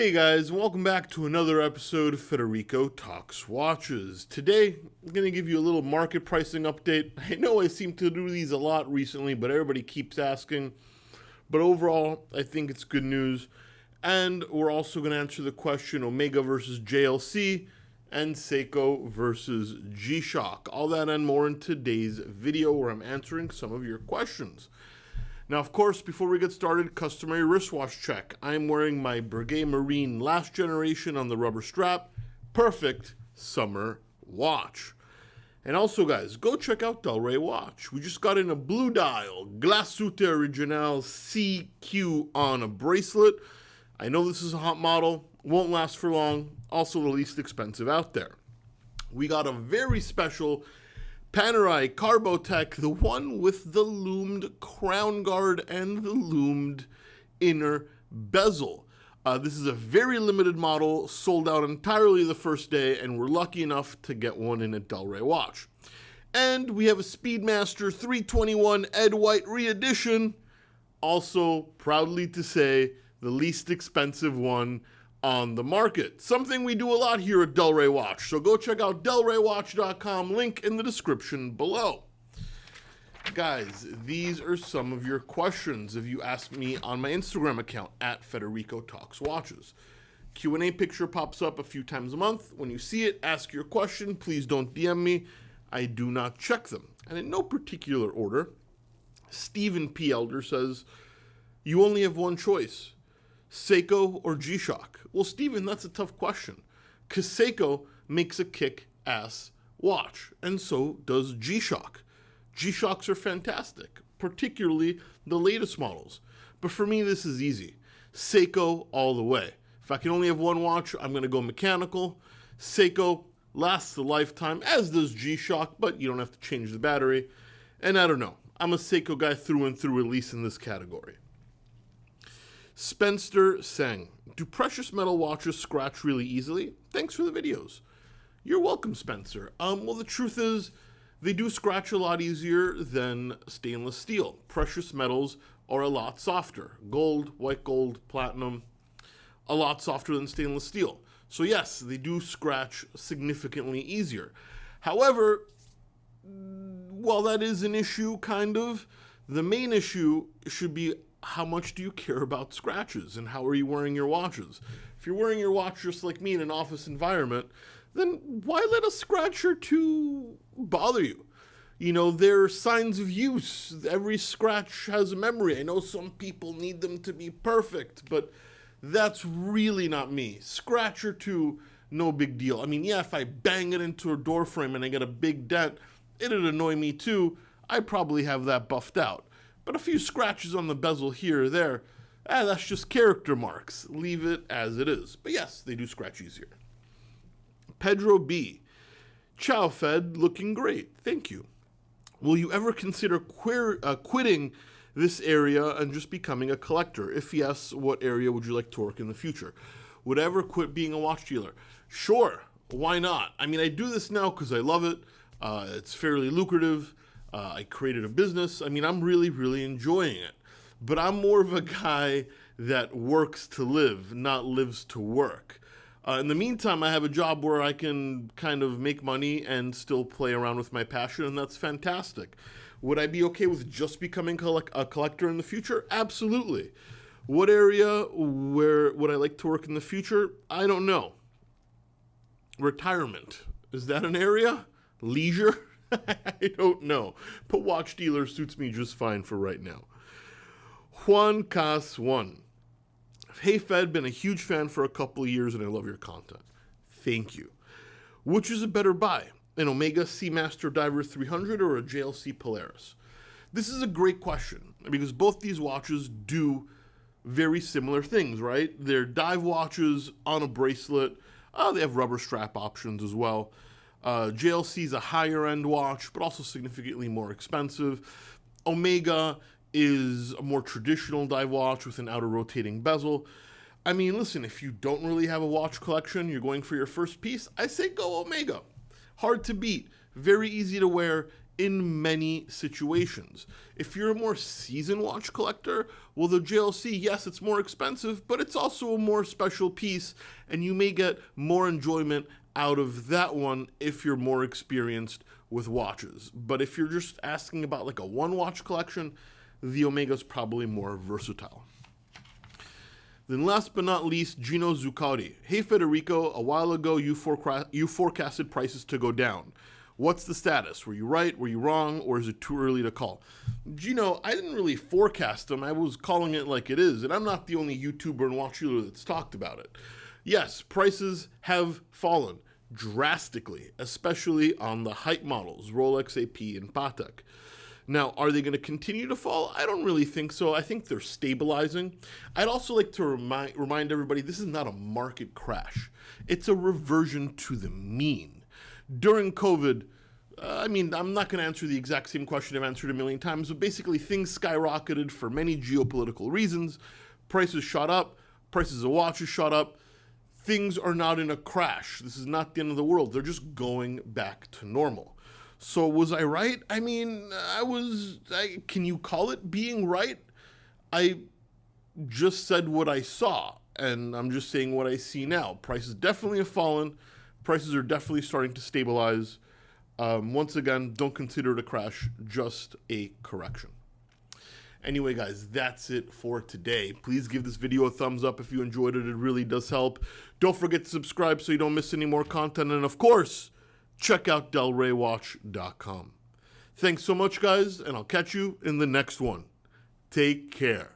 Hey guys, welcome back to another episode of Federico Talks Watches. Today, I'm going to give you a little market pricing update. I know I seem to do these a lot recently, but everybody keeps asking. But overall, I think it's good news. And we're also going to answer the question Omega versus JLC and Seiko versus G-Shock. All that and more in today's video where I'm answering some of your questions. Now, of course, before we get started, customary wristwatch check. I'm wearing my Breguet Marine last generation on the rubber strap. Perfect summer watch. And also, guys, go check out Del Rey Watch. We just got in a blue dial Glacute Original CQ on a bracelet. I know this is a hot model, won't last for long, also the least expensive out there. We got a very special Panerai Carbotech, the one with the loomed crown guard and the loomed inner bezel. This is a very limited model, sold out entirely the first day, and we're lucky enough to get one in at Del Rey Watch. And we have a Speedmaster 321 Ed White re-edition, also proudly to say the least expensive one on the market. Something we do a lot here at Del Rey Watch. So go check out delreywatch.com, link in the description below. Guys, these are some of your questions if you ask me on my Instagram account at Federico Talks Watches. Q&A picture pops up a few times a month. When you see it, ask your question. Please don't DM me. I do not check them. And in no particular order, Stephen P. Elder says, you only have one choice. Seiko or G-Shock? Well, Steven, that's a tough question, because Seiko makes a kick-ass watch, and so does G-Shock. G-Shocks are fantastic, particularly the latest models. But for me, this is easy. Seiko all the way. If I can only have one watch, I'm going to go mechanical. Seiko lasts a lifetime, as does G-Shock, but you don't have to change the battery. And I don't know. I'm a Seiko guy through and through, at least in this category. Spencer Seng, do precious metal watches scratch really easily? Thanks for the videos. You're welcome, Spencer. Well, the truth is, they do scratch a lot easier than stainless steel. Precious metals are a lot softer. Gold, white gold, platinum, a lot softer than stainless steel. So yes, they do scratch significantly easier. However, while that is an issue, kind of, the main issue should be how much do you care about scratches and how are you wearing your watches? If you're wearing your watch just like me in an office environment, then why let a scratch or two bother you? You know, they're signs of use. Every scratch has a memory. I know some people need them to be perfect, but that's really not me. Scratch or two, no big deal. I mean, yeah, if I bang it into a door frame and I get a big dent, it'd annoy me too. I probably have that buffed out. But a few scratches on the bezel here or there, that's just character marks. Leave it as it is. But yes, they do scratch easier. Pedro B. Ciao, Fed. Looking great. Thank you. Will you ever consider quitting this area and just becoming a collector? If yes, what area would you like to work in the future? Would I ever quit being a watch dealer? Sure. Why not? I mean, I do this now because I love it. It's fairly lucrative. I created a business. I mean, I'm really, really enjoying it. But I'm more of a guy that works to live, not lives to work. In the meantime, I have a job where I can kind of make money and still play around with my passion, and that's fantastic. Would I be okay with just becoming a collector in the future? Absolutely. What area where would I like to work in the future? I don't know. Retirement. Is that an area? Leisure? I don't know, but watch dealer suits me just fine for right now. Juan Cas 1. Hey Fed, been a huge fan for a couple of years and I love your content. Thank you. Which is a better buy, an Omega Seamaster Diver 300 or a JLC Polaris? This is a great question because both these watches do very similar things, right? They're dive watches on a bracelet. They have rubber strap options as well. JLC is a higher end watch, but also significantly more expensive. Omega is a more traditional dive watch with an outer rotating bezel. I mean, listen, if you don't really have a watch collection, you're going for your first piece, I say go Omega. Hard to beat, very easy to wear, in many situations. If you're a more seasoned watch collector, well, the JLC, yes, it's more expensive, but it's also a more special piece, and you may get more enjoyment out of that one if you're more experienced with watches. But if you're just asking about like a one watch collection, the Omega's probably more versatile. Then last but not least, Gino Zuccotti. Hey Federico, a while ago you forecasted prices to go down. What's the status? Were you right? Were you wrong? Or is it too early to call? Gino, I didn't really forecast them. I was calling it like it is. And I'm not the only YouTuber and watch dealer that's talked about it. Yes, prices have fallen drastically, especially on the hype models, Rolex, AP, and Patek. Now, are they going to continue to fall? I don't really think so. I think they're stabilizing. I'd also like to remind everybody this is not a market crash. It's a reversion to the mean. During COVID, I'm not going to answer the exact same question I've answered a million times, but basically things skyrocketed for many geopolitical reasons. Prices shot up. Prices of watches shot up. Things are not in a crash. This is not the end of the world. They're just going back to normal. So was I right? Can you call it being right? I just said what I saw, and I'm just saying what I see now. Prices definitely have fallen. Prices are definitely starting to stabilize. Once again, don't consider it a crash, just a correction. Anyway, guys, that's it for today. Please give this video a thumbs up if you enjoyed it. It really does help. Don't forget to subscribe so you don't miss any more content. And of course, check out delraywatch.com. Thanks so much, guys, and I'll catch you in the next one. Take care.